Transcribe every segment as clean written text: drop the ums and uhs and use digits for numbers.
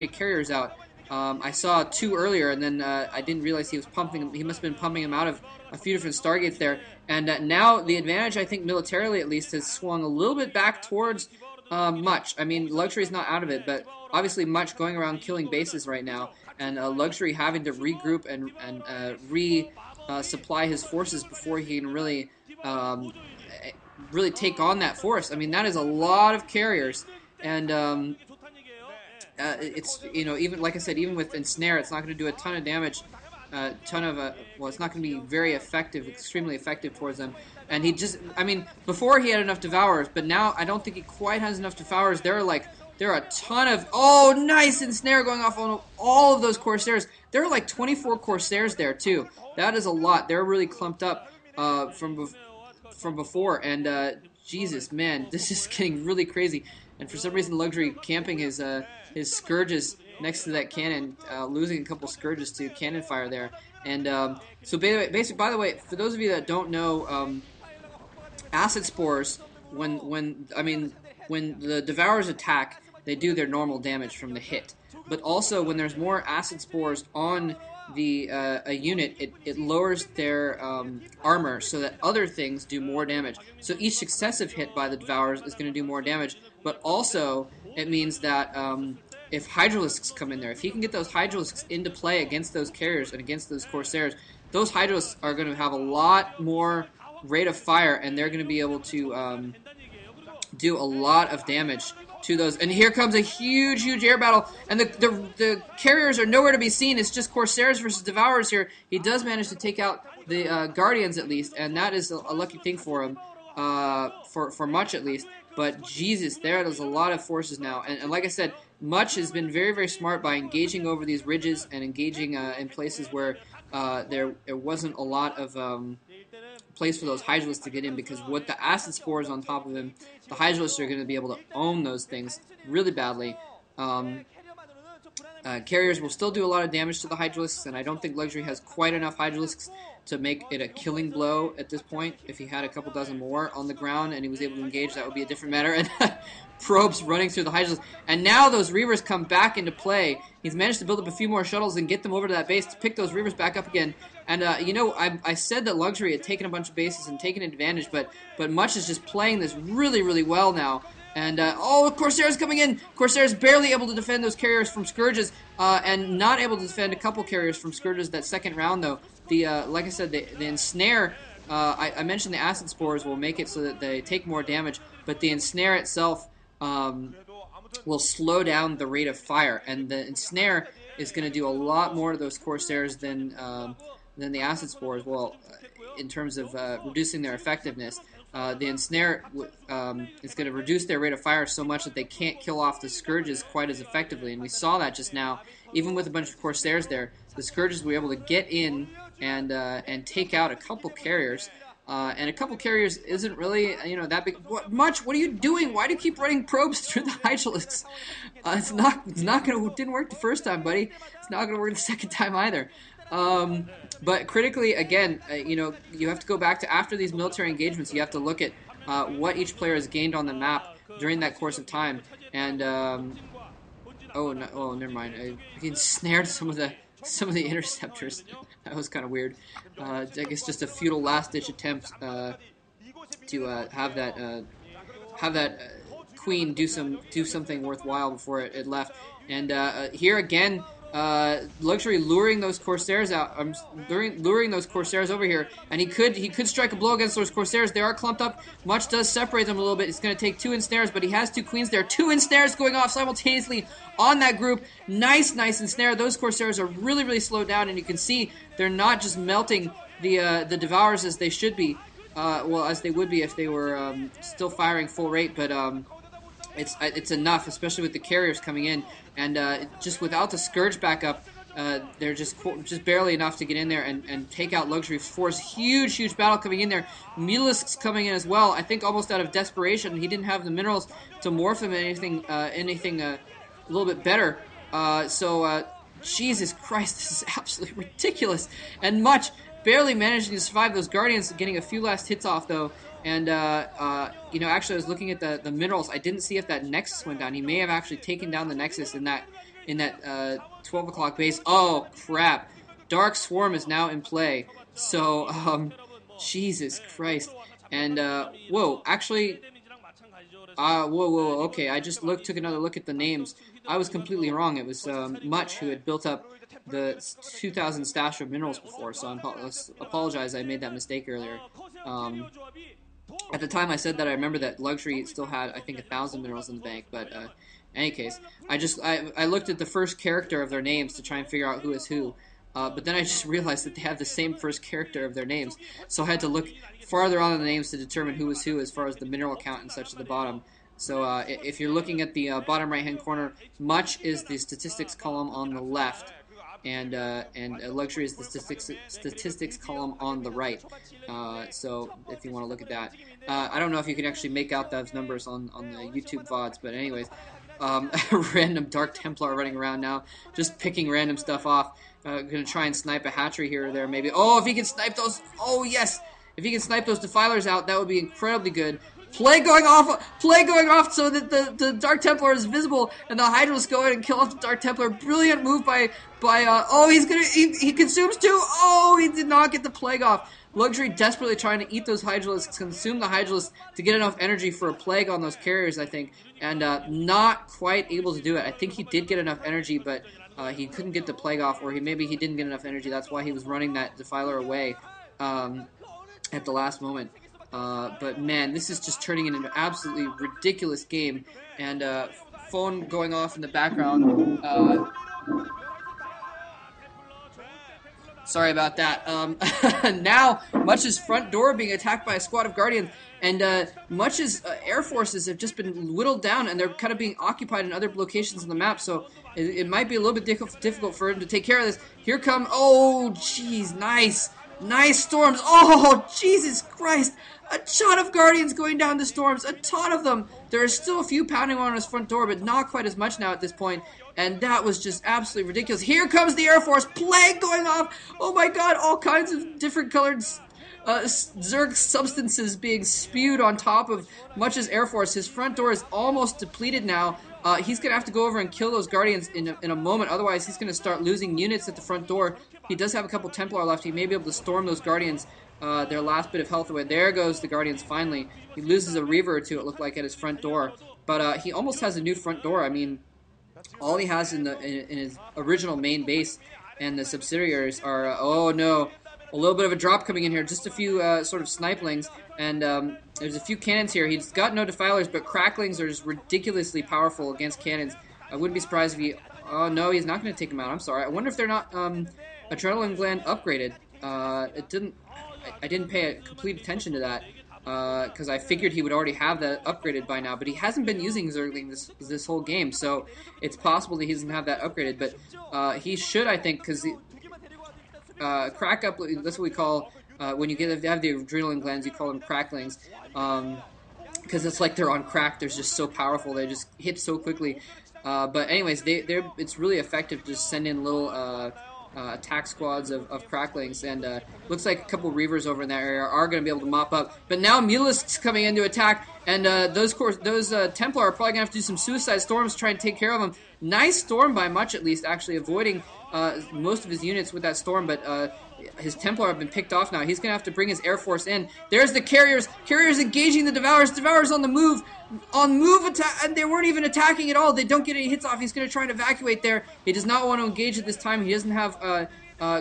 carriers out. I saw 2 earlier, and then I didn't realize he was pumping them. He must have been pumping them out of a few different Stargates there. And now the advantage, I think, militarily at least, has swung a little bit back towards Much. I mean, Luxury's not out of it, but obviously Much going around killing bases right now, and Luxury having to regroup and supply his forces before he can really take on that force. I mean, that is a lot of carriers, and it's, even like I said, even with Ensnare, it's not going to do a ton of damage. Well, it's not going to be very effective, extremely effective towards them. And I mean, before he had enough Devourers, but now I don't think he quite has enough Devourers. There are a ton of, oh, nice Ensnare going off on all of those Corsairs. There are like 24 Corsairs there, too. That is a lot. They're really clumped up from before, and Jesus, man, this is getting really crazy. And for some reason, Luxury camping his Scourges next to that cannon, losing a couple Scourges to cannon fire there. And so basically, by the way, for those of you that don't know, acid spores, when the Devourers attack, they do their normal damage from the hit. But also, when there's more acid spores on a unit, it lowers their armor so that other things do more damage. So each successive hit by the Devourers is going to do more damage. But also, it means that if Hydralisks come in there, if he can get those Hydralisks into play against those carriers and against those Corsairs, those Hydralisks are going to have a lot more rate of fire, and they're going to be able to do a lot of damage to those. And here comes a huge air battle, and the carriers are nowhere to be seen. It's just Corsairs versus Devourers here. He does manage to take out the Guardians at least, and that is a lucky thing for him, for Much at least. But Jesus, there is a lot of forces now, and like I said, Much has been very smart by engaging over these ridges and engaging in places where there wasn't a lot of place for those Hydralisks to get in, because with the acid spores on top of him, the Hydralisks are going to be able to own those things really badly. Carriers will still do a lot of damage to the Hydralisks, and I don't think Luxury has quite enough Hydralisks to make it a killing blow at this point. If he had a couple dozen more on the ground and he was able to engage, that would be a different matter. And probes running through the Hydralisks. And now those Reavers come back into play. He's managed to build up a few more shuttles and get them over to that base to pick those Reavers back up again. And, I said that Luxury had taken a bunch of bases and taken advantage, but Much is just playing this really well now. And, Corsairs coming in! Corsairs barely able to defend those carriers from Scourges, and not able to defend a couple carriers from Scourges that second round, though. Like I said, the Ensnare, I mentioned the Acid Spores will make it so that they take more damage, but the Ensnare itself will slow down the rate of fire, and the Ensnare is going to do a lot more to those Corsairs than the Acid Spores will, in terms of reducing their effectiveness. The Ensnare is going to reduce their rate of fire so much that they can't kill off the Scourges quite as effectively, and we saw that just now. Even with a bunch of Corsairs there, the Scourges were able to get in and take out a couple carriers. And a couple carriers isn't really, that big. What are you doing? Why do you keep running probes through the Hydralisks? It's not gonna. It didn't work the first time, buddy. It's not gonna work the second time either. But critically, again, you have to go back to after these military engagements. You have to look at what each player has gained on the map during that course of time. And never mind. He ensnared some of the interceptors. That was kind of weird. I guess just a futile last-ditch attempt to have that queen do something worthwhile before it left. And here again, Luxury luring those Corsairs out, luring those Corsairs over here, and he could strike a blow against those Corsairs. They are clumped up. Much does separate them a little bit. It's going to take 2 ensnares, but he has 2 queens there. 2 ensnares going off simultaneously on that group. Nice ensnare. Those Corsairs are really slowed down, and you can see they're not just melting the Devourers as they should be, as they would be if they were still firing full rate, but it's enough, especially with the carriers coming in, and just without the Scourge backup, they're just barely enough to get in there and take out Luxury's force. Huge battle coming in there. Mutalisks coming in as well. I think almost out of desperation. He didn't have the minerals to morph him anything a little bit better. Jesus Christ, this is absolutely ridiculous. And Much barely managing to survive those Guardians, getting a few last hits off though. And, actually I was looking at the minerals. I didn't see if that Nexus went down. He may have actually taken down the Nexus in that in that 12 o'clock base. Oh, crap. Dark Swarm is now in play. So, Jesus Christ. And, whoa, actually, whoa, okay, I just took another look at the names. I was completely wrong. It was Much who had built up the 2,000 stash of minerals before, so I apologize I made that mistake earlier. At the time I said that, I remember that Luxury still had, I think, 1,000 minerals in the bank, but in any case, I looked at the first character of their names to try and figure out who is who. But then I just realized that they have the same first character of their names, so I had to look farther on in the names to determine who was who as far as the mineral count and such at the bottom. So if you're looking at the bottom right-hand corner, Much is the statistics column on the left, and Luxury is the statistics column on the right. So if you want to look at that, I don't know if you can actually make out those numbers on the YouTube VODs, but anyways. Random Dark Templar running around now, just picking random stuff off. Gonna try and snipe a hatchery here or there, maybe. Oh, if he can snipe those! Oh, yes! If he can snipe those defilers out, that would be incredibly good. Play going off so that the Dark Templar is visible, and the Hydralisks go in and kill off the Dark Templar. Brilliant move by oh, he consumes two! Oh, he did not get the plague off. Luxury desperately trying to eat those Hydralisks, consume the Hydralisks to get enough energy for a plague on those carriers, I think, and not quite able to do it. I think he did get enough energy, but he couldn't get the plague off, or maybe he didn't get enough energy. That's why he was running that Defiler away at the last moment. But man, this is just turning into an absolutely ridiculous game, and phone going off in the background. Sorry about that. Now, Much's front door being attacked by a squad of Guardians, and Much's air forces have just been whittled down, and they're kind of being occupied in other locations on the map, so it might be a little bit difficult for him to take care of this. Here come, oh, jeez, nice storms. Oh, Jesus Christ. A ton of Guardians going down the storms, a ton of them. There are still a few pounding on his front door, but not quite as much now at this point. And that was just absolutely ridiculous. Here comes the Air Force, plague going off. Oh my god, all kinds of different colored Zerg substances being spewed on top of Much's Air Force. His front door is almost depleted now. He's going to have to go over and kill those Guardians in a moment. Otherwise, he's going to start losing units at the front door. He does have a couple Templar left. He may be able to storm those Guardians their last bit of health away. There goes the Guardians finally. He loses a Reaver or two, it looked like, at his front door. But he almost has a new front door. I mean, all he has in his original main base and the subsidiaries are, oh no, a little bit of a drop coming in here. Just a few sort of snipelings. And there's a few cannons here. He's got no defilers, but cracklings are just ridiculously powerful against cannons. I wouldn't be surprised if he... Oh, no, he's not going to take him out. I'm sorry. I wonder if they're not adrenaline gland upgraded. It didn't... I didn't pay complete attention to that because I figured he would already have that upgraded by now, but he hasn't been using Zergling this whole game, so it's possible that he doesn't have that upgraded, but he should, I think, because crack up, that's what we call, when you have the adrenaline glands, you call them cracklings, because it's like they're on crack. They're just so powerful, they just hit so quickly. But anyways, it's really effective to just send in little attack squads of cracklings, and looks like a couple Reavers over in that area are going to be able to mop up. But now Mutalisks coming in to attack, and those Templar are probably going to have to do some suicide storms to try and take care of them. Nice storm by Much, at least, actually avoiding most of his units with that storm, but his Templar have been picked off now. He's going to have to bring his Air Force in. There's the Carriers. Carriers engaging the Devourers. Devourers on the move. On move attack, and they weren't even attacking at all. They don't get any hits off. He's going to try and evacuate there. He does not want to engage at this time. He doesn't have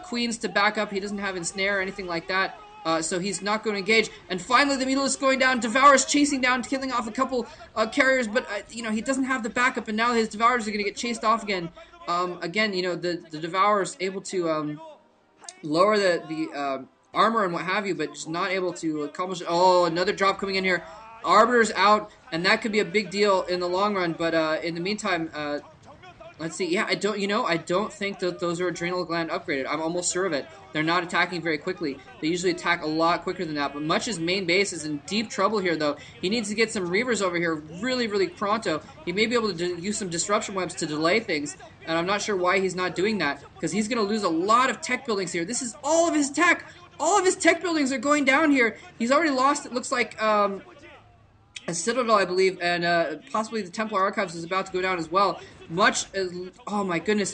Queens to back up. He doesn't have Ensnare or anything like that. So he's not going to engage. And finally, the Mutalisks going down. Devourers chasing down, killing off a couple Carriers, but he doesn't have the backup, and now his Devourers are going to get chased off again. Again, the Devourers able to lower the armor and what have you, but just not able to accomplish it. Oh, another drop coming in here. Arbiter's out, and that could be a big deal in the long run, but in the meantime, let's see. Yeah, I don't think that those are adrenal gland upgraded. I'm almost sure of it. They're not attacking very quickly. They usually attack a lot quicker than that, but Much's main base is in deep trouble here, though. He needs to get some Reavers over here really, really pronto. He may be able to use some disruption webs to delay things, and I'm not sure why he's not doing that, because he's going to lose a lot of tech buildings here. This is all of his tech. All of his tech buildings are going down here. He's already lost, it looks like, a Citadel, I believe, and possibly the Templar Archives is about to go down as well. much as, oh my goodness,